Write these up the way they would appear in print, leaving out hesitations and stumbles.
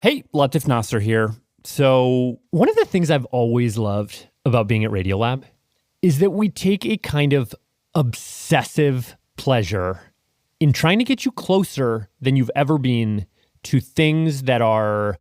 Hey, Latif Nasser here. So one of the things I've always loved about being at Radiolab is that we take a kind of obsessive pleasure in trying to get you closer than you've ever been to things that are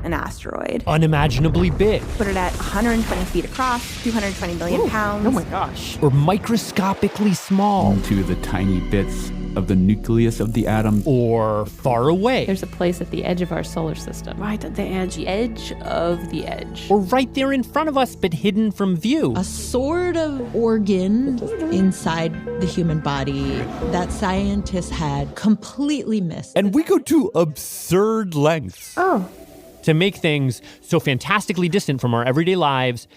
an asteroid. Unimaginably big. Put it at 120 feet across, 220 million pounds. Oh my gosh. Or microscopically small. To the tiny bits of the nucleus of the atom. Or far away. There's a place at the edge of our solar system. Right at the edge. The edge of the edge. Or right there in front of us, but hidden from view. A sort of organ inside the human body that scientists had completely missed. And we go to absurd lengths. To make things so fantastically distant from our everyday lives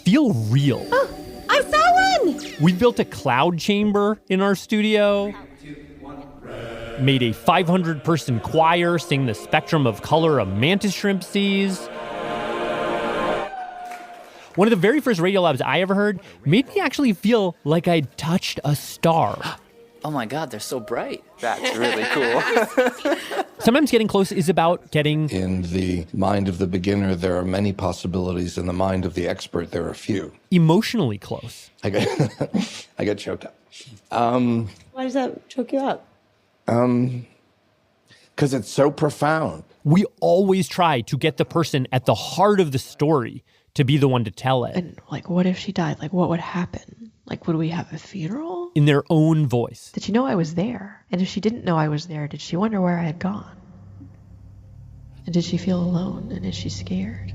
feel real. Oh, I saw one! We built a cloud chamber in our studio, made a 500-person choir sing the spectrum of color a mantis shrimp sees. One of the very first Radiolabs I ever heard made me actually feel like I'd touched a star. Oh my God, they're so bright. That's really cool. Sometimes getting close is about getting... In the mind of the beginner, there are many possibilities. In the mind of the expert, there are few. Emotionally close. I got choked up. Why does that choke you up? Because it's so profound. We always try to get the person at the heart of the story to be the one to tell it. And what if she died? What would happen? Would we have a funeral? In their own voice. Did she know I was there? And if she didn't know I was there, did she wonder where I had gone? And did she feel alone? And is she scared?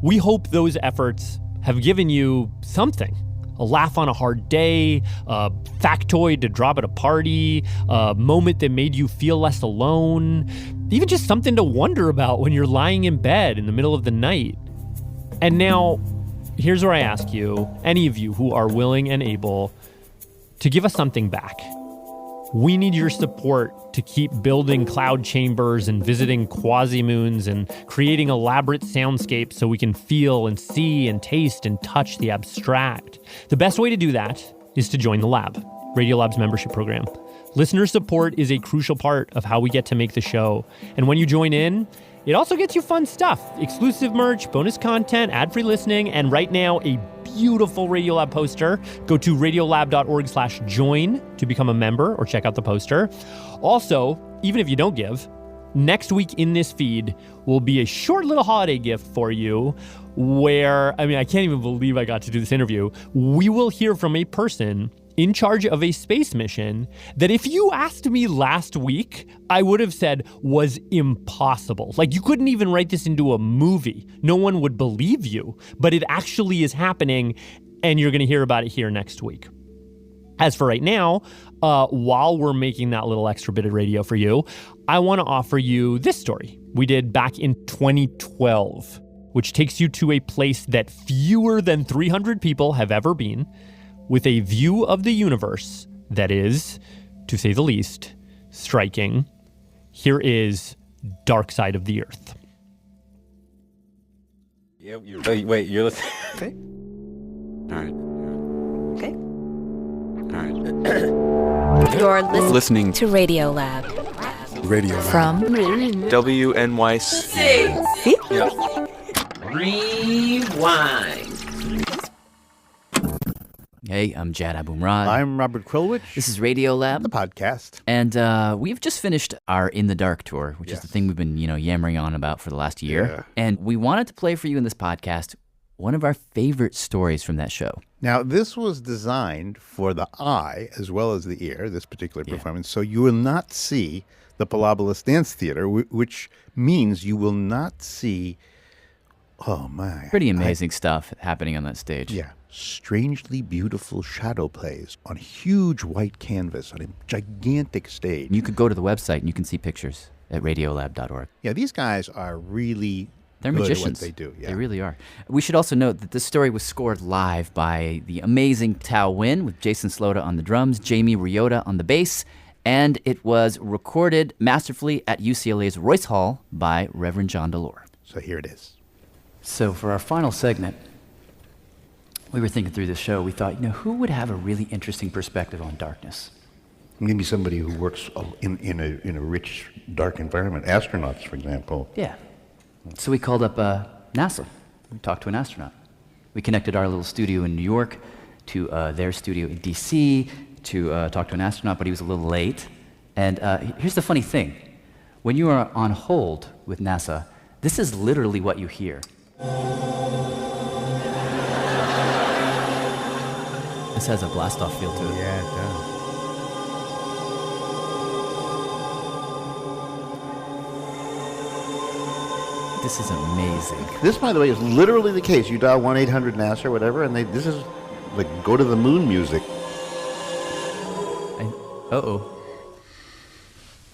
We hope those efforts have given you something. A laugh on a hard day, a factoid to drop at a party, a moment that made you feel less alone, even just something to wonder about when you're lying in bed in the middle of the night. And now, here's where I ask you, any of you who are willing and able, to give us something back. We need your support to keep building cloud chambers and visiting quasi-moons and creating elaborate soundscapes so we can feel and see and taste and touch the abstract. The best way to do that is to join the lab, Radiolab's membership program. Listener support is a crucial part of how we get to make the show. And when you join in, it also gets you fun stuff, exclusive merch, bonus content, ad-free listening, and right now, a beautiful Radiolab poster. Go to radiolab.org/join to become a member or check out the poster. Also, even if you don't give, next week in this feed will be a short little holiday gift for you where, I can't even believe I got to do this interview. We will hear from a person in charge of a space mission that if you asked me last week, I would have said was impossible. You couldn't even write this into a movie. No one would believe you, but it actually is happening, and you're going to hear about it here next week. As for right now, while we're making that little extra bit of radio for you, I want to offer you this story we did back in 2012, which takes you to a place that fewer than 300 people have ever been, with a view of the universe that is, to say the least, striking. Here is Dark Side of the Earth. Yeah, wait, you're listening? Okay. All right. Okay. All right. You're Listening to Radiolab. Radiolab. From WNYC. See? Yeah. Rewind. Hey, I'm Jad Abumrad. I'm Robert Krulwich. This is Radiolab, the podcast. And we've just finished our In the Dark tour, which is the thing we've been, yammering on about for the last year. Yeah. And we wanted to play for you in this podcast one of our favorite stories from that show. Now, this was designed for the eye as well as the ear, this particular performance, so you will not see the Palabolas Dance Theater, which means you will not see, oh my. Pretty amazing stuff happening on that stage. Yeah. Strangely beautiful shadow plays on huge white canvas on a gigantic stage. You could go to the website and you can see pictures at radiolab.org. Yeah, these guys are really They're good magicians. at what they do. Yeah. They really are. We should also note that this story was scored live by the amazing Tao Win with Jason Slota on the drums, Jamie Ryota on the bass, and it was recorded masterfully at UCLA's Royce Hall by Reverend John Delore. So here it is. So for our final segment, we were thinking through this show, we thought, who would have a really interesting perspective on darkness? Maybe somebody who works in a rich, dark environment. Astronauts, for example. Yeah. So we called up NASA. We talked to an astronaut. We connected our little studio in New York to their studio in DC to talk to an astronaut, but he was a little late. And here's the funny thing. When you are on hold with NASA, this is literally what you hear. This has a blast-off feel to it. Yeah, it does. This is amazing. This, by the way, is literally the case. You dial 1-800-NASA or whatever, and this is like go to the moon music. Uh-oh.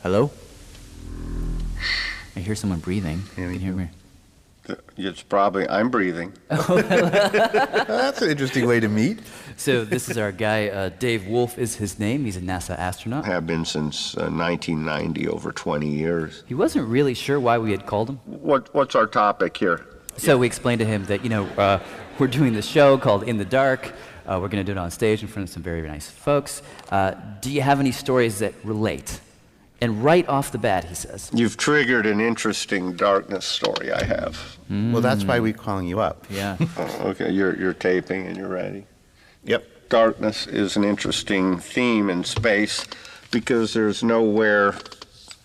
Hello? I hear someone breathing. Can you hear me? It's probably, I'm breathing. That's an interesting way to meet. So this is our guy, Dave Wolf is his name. He's a NASA astronaut. Have been since 1990, over 20 years. He wasn't really sure why we had called him. What's our topic here? So we explained to him that, we're doing this show called In the Dark. We're going to do it on stage in front of some very, very nice folks. Do you have any stories that relate? And right off the bat, he says, You've triggered an interesting darkness story I have. Well, that's why we're calling you up. Yeah. Okay, you're taping and you're ready. Yep. Darkness is an interesting theme in space because there's nowhere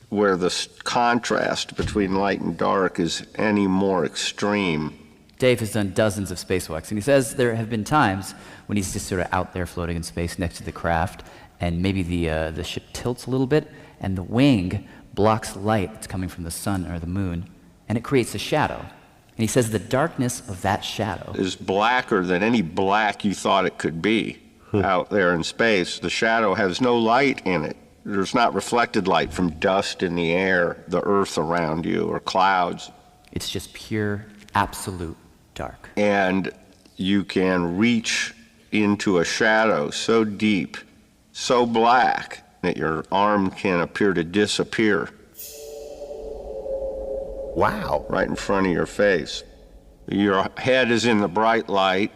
where the contrast between light and dark is any more extreme. Dave has done dozens of spacewalks, and he says there have been times when he's just sort of out there floating in space next to the craft, and maybe the ship tilts a little bit, and the wing blocks light that's coming from the sun or the moon, and it creates a shadow. And he says the darkness of that shadow is blacker than any black you thought it could be out there in space. The shadow has no light in it. There's not reflected light from dust in the air, the earth around you, or clouds. It's just pure, absolute dark. And you can reach into a shadow so deep, so black, that your arm can appear to disappear. Wow. Right in front of your face. Your head is in the bright light,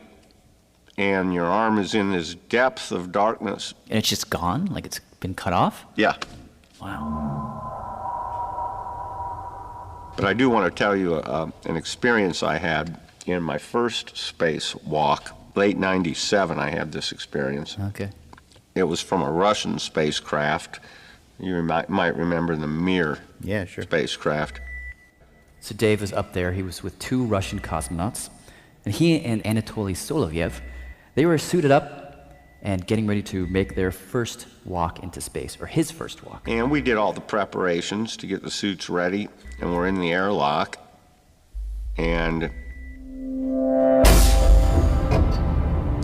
and your arm is in this depth of darkness. And it's just gone? Like it's been cut off? Yeah. Wow. But I do want to tell you an experience I had in my first spacewalk. Late 97, I had this experience. Okay. It was from a Russian spacecraft. You might remember the Mir spacecraft. So Dave was up there. He was with two Russian cosmonauts. And he and Anatoly Solovyev, they were suited up and getting ready to make their first walk into space, or his first walk. And we did all the preparations to get the suits ready, and we're in the airlock. And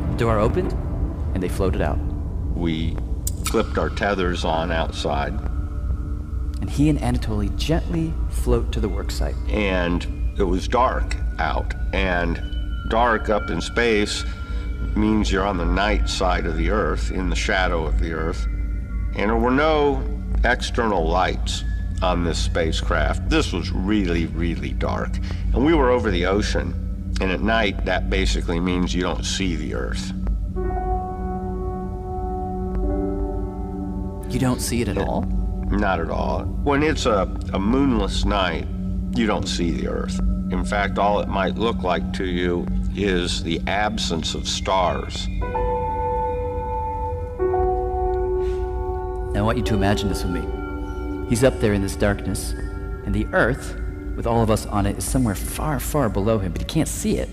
the door opened, and they floated out. We clipped our tethers on outside. And he and Anatoly gently float to the work site. And it was dark out. And dark up in space means you're on the night side of the Earth, in the shadow of the Earth. And there were no external lights on this spacecraft. This was really, really dark. And we were over the ocean. And at night, that basically means you don't see the Earth. You don't see it at all? Not at all. When it's a moonless night, you don't see the Earth. In fact, all it might look like to you is the absence of stars. Now I want you to imagine this with me. He's up there in this darkness, and the Earth, with all of us on it, is somewhere far, far below him, but he can't see it.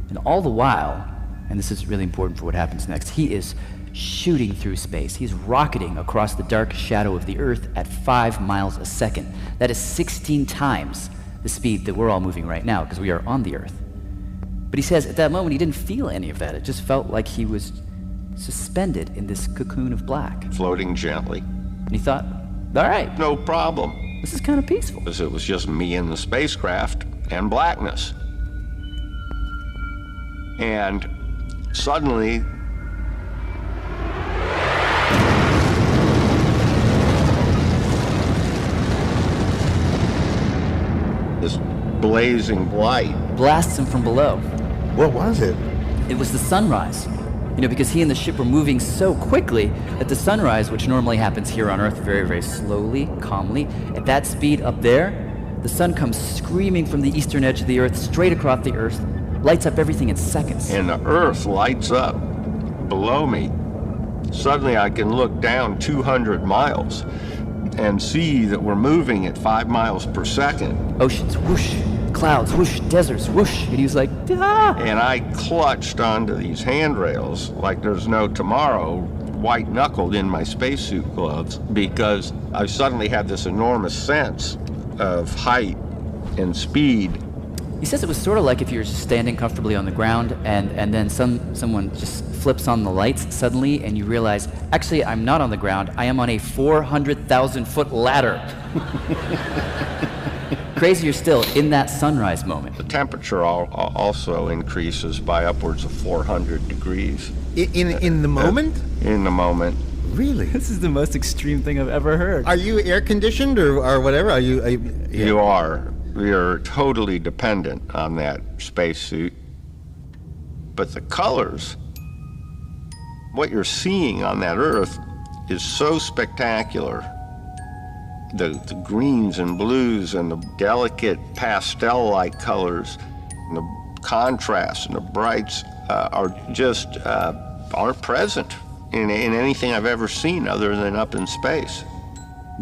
And all the while, and this is really important for what happens next, he is shooting through space. He's rocketing across the dark shadow of the Earth at 5 miles a second. That is 16 times the speed that we're all moving right now, because we are on the Earth. But he says at that moment he didn't feel any of that. It just felt like he was suspended in this cocoon of black. Floating gently. And he thought, all right. No problem. This is kind of peaceful. Because it was just me and the spacecraft and blackness. And suddenly, this blazing light blasts him from below. What was it? It was the sunrise. And because he and the ship were moving so quickly that the sunrise, which normally happens here on Earth very, very slowly, calmly, at that speed up there, the sun comes screaming from the eastern edge of the Earth straight across the Earth, lights up everything in seconds. And the Earth lights up below me. Suddenly I can look down 200 miles and see that we're moving at 5 miles per second. Oceans, whoosh. Clouds, whoosh. Deserts, whoosh. And he was like, ah! And I clutched onto these handrails like there's no tomorrow, white-knuckled in my spacesuit gloves, because I suddenly had this enormous sense of height and speed. He says it was sort of like if you were just standing comfortably on the ground and then someone just flips on the lights suddenly and you realize, actually, I'm not on the ground. I am on a 400,000-foot ladder. Crazier still, in that sunrise moment. The temperature also increases by upwards of 400 degrees. In the moment? In the moment. Really? This is the most extreme thing I've ever heard. Are you air conditioned or whatever? Are you? Yeah. You are. We are totally dependent on that spacesuit. But the colors, what you're seeing on that Earth is so spectacular. The greens and blues and the delicate pastel-like colors and the contrasts and the brights aren't present in anything I've ever seen other than up in space.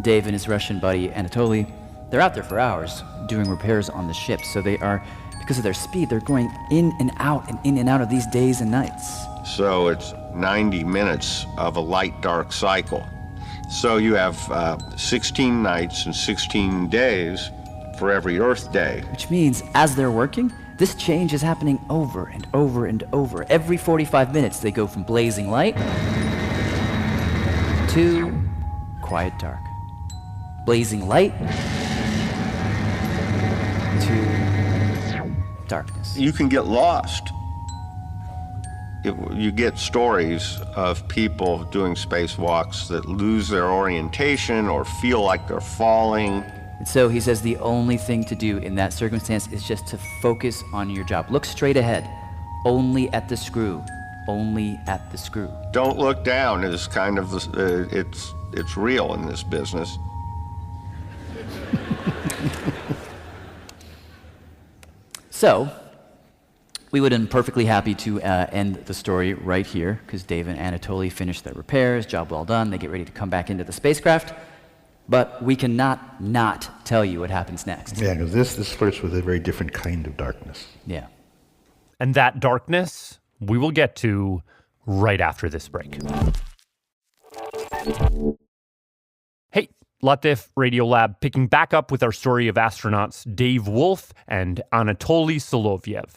Dave and his Russian buddy Anatoly, they're out there for hours doing repairs on the ship, so they are, because of their speed, they're going in and out of these days and nights. So it's 90 minutes of a light-dark cycle. So you have 16 nights and 16 days for every Earth day. Which means, as they're working, this change is happening over and over and over. Every 45 minutes, they go from blazing light to quiet dark. Blazing light to darkness. You can get lost. You get stories of people doing spacewalks that lose their orientation or feel like they're falling. And so he says the only thing to do in that circumstance is just to focus on your job. Look straight ahead, only at the screw, only at the screw. Don't look down is kind of, it's real in this business. So, we would have been perfectly happy to end the story right here, because Dave and Anatoly finished their repairs, job well done, they get ready to come back into the spacecraft. But we cannot not tell you what happens next. Yeah, because this flirts with a very different kind of darkness. Yeah. And that darkness we will get to right after this break. Hey, Latif, Radiolab, picking back up with our story of astronauts Dave Wolf and Anatoly Solovyev.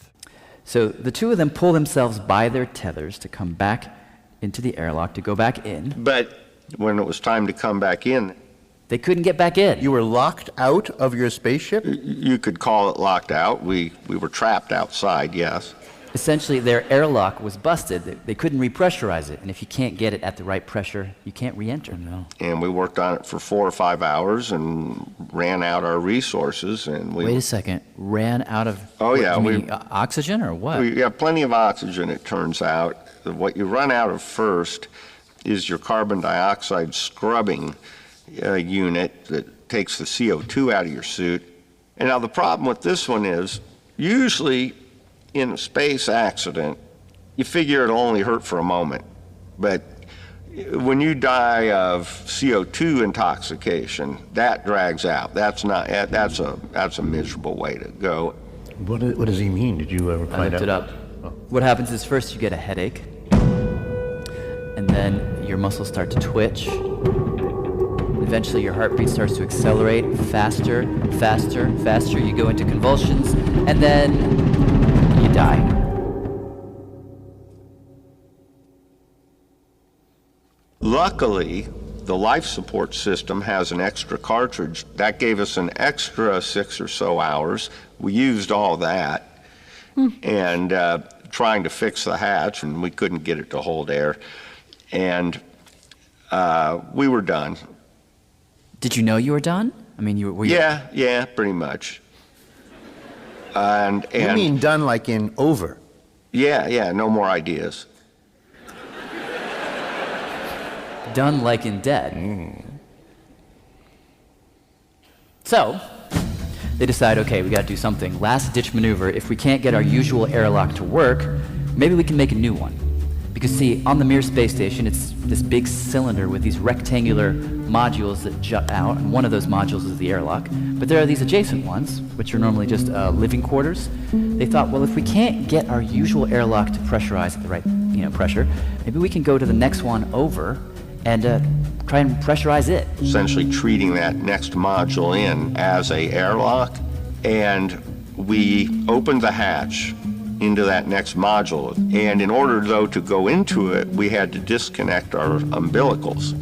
So the two of them pull themselves by their tethers to come back into the airlock, to go back in. But when it was time to come back in, they couldn't get back in. You were locked out of your spaceship? You could call it locked out. We were trapped outside, yes. Essentially, their airlock was busted. They couldn't repressurize it. And if you can't get it at the right pressure, you can't re-enter. No. And we worked on it for 4 or 5 hours and ran out our resources. And Wait a second. Ran out of oxygen or what? We got plenty of oxygen, it turns out. What you run out of first is your carbon dioxide scrubbing unit that takes the CO2 out of your suit. And now the problem with this one is, usually in a space accident, you figure it'll only hurt for a moment. But when you die of CO2 intoxication, that drags out. That's a miserable way to go. What does he mean? Did you ever find out? I looked it up. Oh. What happens is first you get a headache, and then your muscles start to twitch. Eventually your heartbeat starts to accelerate faster, faster, faster. You go into convulsions, and then you die. Luckily, the life support system has an extra cartridge. That gave us an extra 6 or so hours. We used all that, and trying to fix the hatch, and we couldn't get it to hold air. And we were done. Did you know you were done? I mean, were you? Yeah, pretty much. And you mean done like in over? Yeah, no more ideas. done like in Dead. So, they decide, okay, we gotta do something. Last ditch maneuver. If we can't get our usual airlock to work, maybe we can make a new one. Because see, on the Mir space station, it's this big cylinder with these rectangular modules that jut out, and one of those modules is the airlock. But there are these adjacent ones, which are normally just living quarters. They thought, well, if we can't get our usual airlock to pressurize at the right, pressure, maybe we can go to the next one over and try and pressurize it. Essentially treating that next module in as a airlock, and we opened the hatch into that next module. And in order, though, to go into it, we had to disconnect our umbilicals,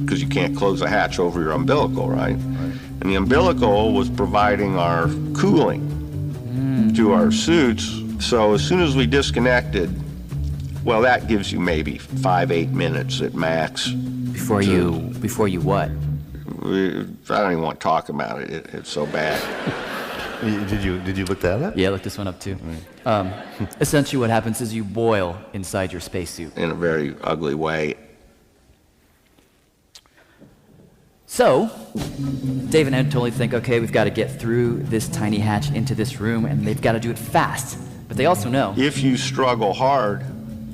because you can't close a hatch over your umbilical, right? And the umbilical was providing our cooling to our suits. So as soon as we disconnected, well, that gives you maybe 5-8 minutes at max. Before you what? I don't even want to talk about it. It's so bad. Did you look that up? Yeah, I looked this one up too. Essentially what happens is you boil inside your spacesuit. In a very ugly way. So, Dave and Anatoly think, okay, we've got to get through this tiny hatch into this room, and they've got to do it fast. But they also know, if you struggle hard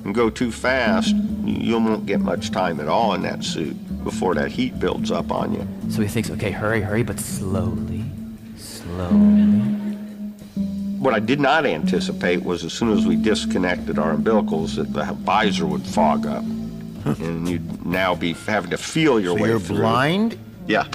and go too fast, you won't get much time at all in that suit before that heat builds up on you. So he thinks, okay, hurry, but slowly. What I did not anticipate was as soon as we disconnected our umbilicals that the visor would fog up. And you'd now be having to feel your way through. So you're blind? Yeah.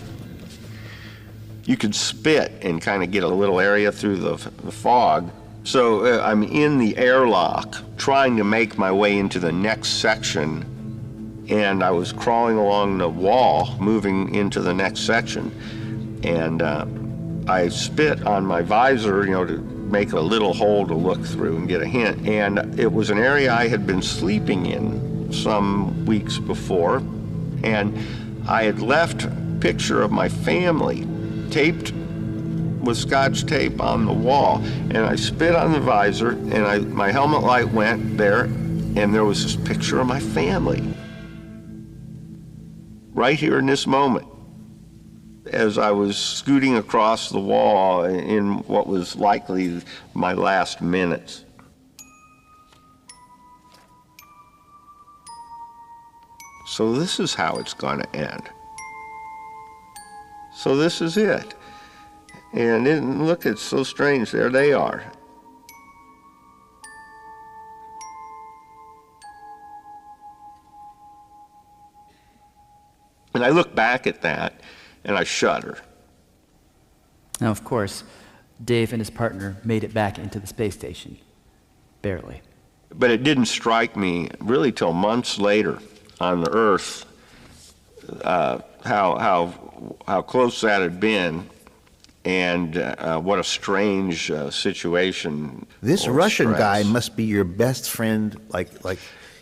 You could spit and kind of get a little area through the fog. So I'm in the airlock trying to make my way into the next section, and I was crawling along the wall moving into the next section, and I spit on my visor, to make a little hole to look through and get a hint. And it was an area I had been sleeping in some weeks before, and I had left a picture of my family taped with Scotch tape on the wall, and I spit on the visor, and my helmet light went there, and there was this picture of my family right here in this moment as I was scooting across the wall in what was likely my last minutes. So this is how it's going to end. So this is it. And look, it's so strange. There they are. And I look back at that, and I shudder. Now, of course, Dave and his partner made it back into the space station. Barely. But it didn't strike me really till months later on the Earth how close that had been, and what a strange situation. This Russian guy must be your best friend. Like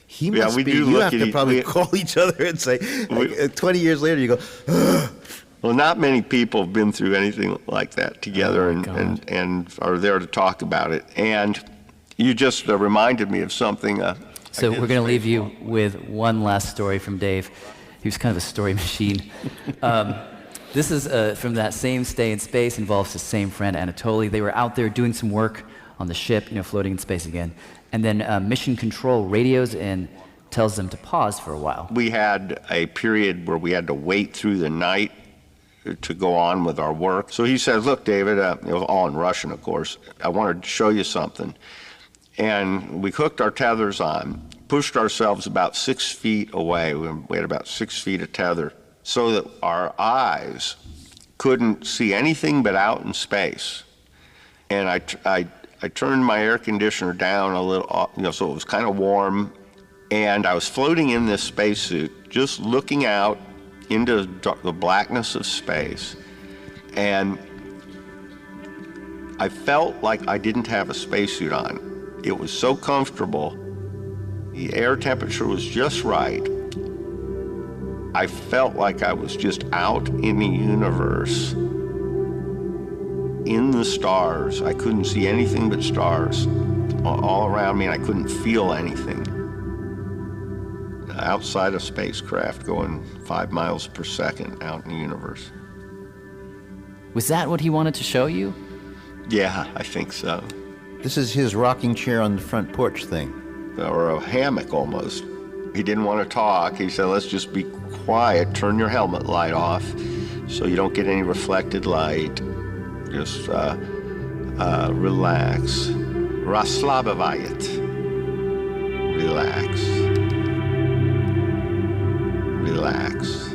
he must be. You have to probably call each other and say. 20 years later, you go. Ugh. Well, not many people have been through anything like that together, and are there to talk about it. And you just reminded me of something. So we're going to leave you with one last story from Dave. He was kind of a story machine. This is from that same stay in space, involves the same friend, Anatoly. They were out there doing some work on the ship, floating in space again. And then mission control radios and tells them to pause for a while. We had a period where we had to wait through the night to go on with our work. So he says, look, David, it was all in Russian, of course. I wanted to show you something. And we hooked our tethers on, pushed ourselves about 6 feet away. We had about 6 feet of tether, so that our eyes couldn't see anything but out in space. And I turned my air conditioner down a little, so it was kind of warm. And I was floating in this spacesuit, just looking out into the blackness of space. And I felt like I didn't have a spacesuit on. It was so comfortable. The air temperature was just right. I felt like I was just out in the universe, in the stars. I couldn't see anything but stars all around me, and I couldn't feel anything. outside a spacecraft going 5 miles per second out in the universe. Was that what he wanted to show you? Yeah, I think so. This is his rocking chair on the front porch thing. Or a hammock almost. He didn't want to talk. He said, let's just be quiet, turn your helmet light off so you don't get any reflected light. Just relax. Расслабляет. Relax. Relax.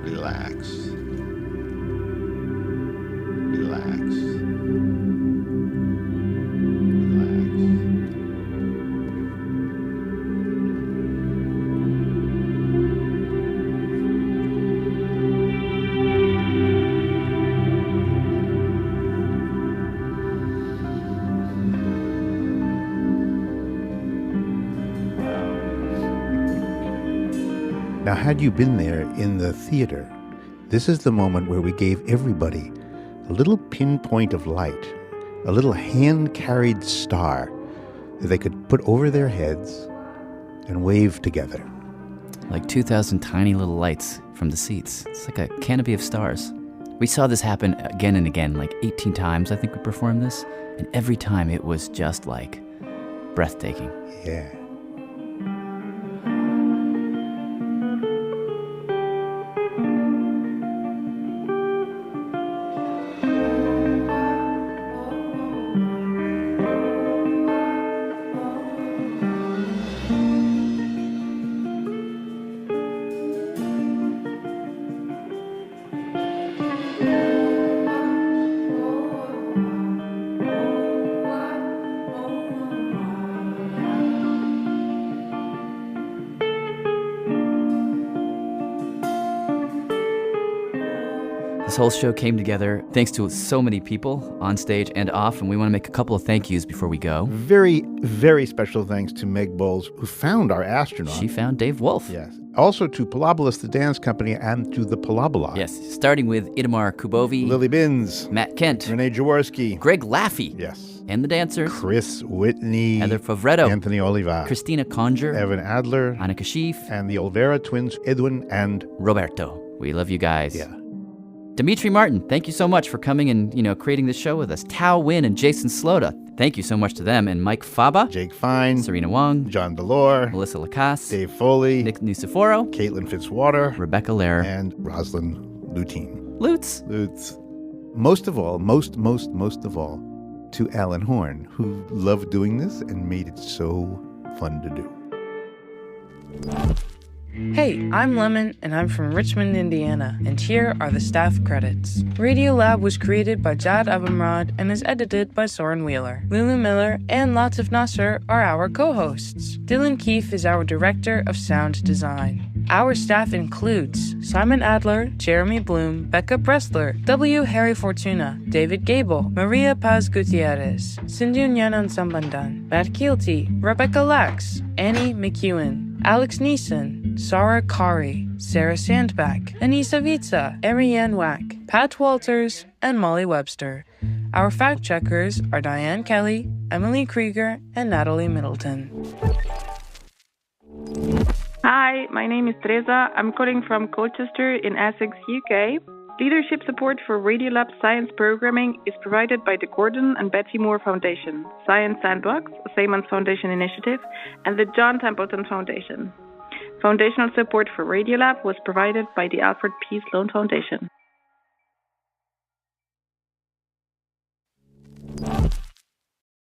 Relax. Relax. Now, had you been there in the theater, this is the moment where we gave everybody a little pinpoint of light, a little hand-carried star that they could put over their heads and wave together. Like 2,000 tiny little lights from the seats. It's like a canopy of stars. We saw this happen again and again, like 18 times I think we performed this, and every time it was just like breathtaking. Yeah. This whole show came together thanks to so many people on stage and off, and we want to make a couple of thank yous before we go. Very, very special thanks to Meg Bowles, who found our astronaut. She found Dave Wolf. Yes. Also to Polobolus, the dance company, and to the Polobolog. Yes, starting with Itamar Kubovi, Lily Binns, Matt Kent, Renee Jaworski, Greg Laffey. Yes. And the dancers. Chris Whitney, Heather Favretto, Anthony Oliva, Christina Conger, Evan Adler, Annika Schief, and the Olvera twins, Edwin and Roberto. We love you guys. Yeah. Dimitri Martin, thank you so much for coming and, creating this show with us. Tao Win and Jason Slota, thank you so much to them. And Mike Faba, Jake Fine, Serena Wong, John Delore, Melissa Lacasse, Dave Foley, Nick Nuciforo, Caitlin Fitzwater, Rebecca Lair, and Rosalind Lutine. Lutz. Most of all, most of all, to Alan Horn, who loved doing this and made it so fun to do. Hey, I'm Lemon, and I'm from Richmond, Indiana, and here are the staff credits. Radiolab was created by Jad Abumrad and is edited by Soren Wheeler. Lulu Miller and Latif Nasser are our co-hosts. Dylan Keefe is our director of sound design. Our staff includes Simon Adler, Jeremy Bloom, Becca Bressler, W. Harry Fortuna, David Gable, Maria Paz Gutierrez, Sindhu Nyanan Sambandan, Matt Keelty, Rebecca Lax, Annie McEwen, Alex Neeson, Sarah Kari, Sarah Sandback, Anissa Vitsa, Ariane Wack, Pat Walters, and Molly Webster. Our fact checkers are Diane Kelly, Emily Krieger, and Natalie Middleton. Hi, my name is Teresa. I'm calling from Colchester in Essex, UK. Leadership support for Radiolab science programming is provided by the Gordon and Betsy Moore Foundation, Science Sandbox, a Simons Foundation initiative, and the John Templeton Foundation. Foundational support for Radiolab was provided by the Alfred P. Sloan Foundation.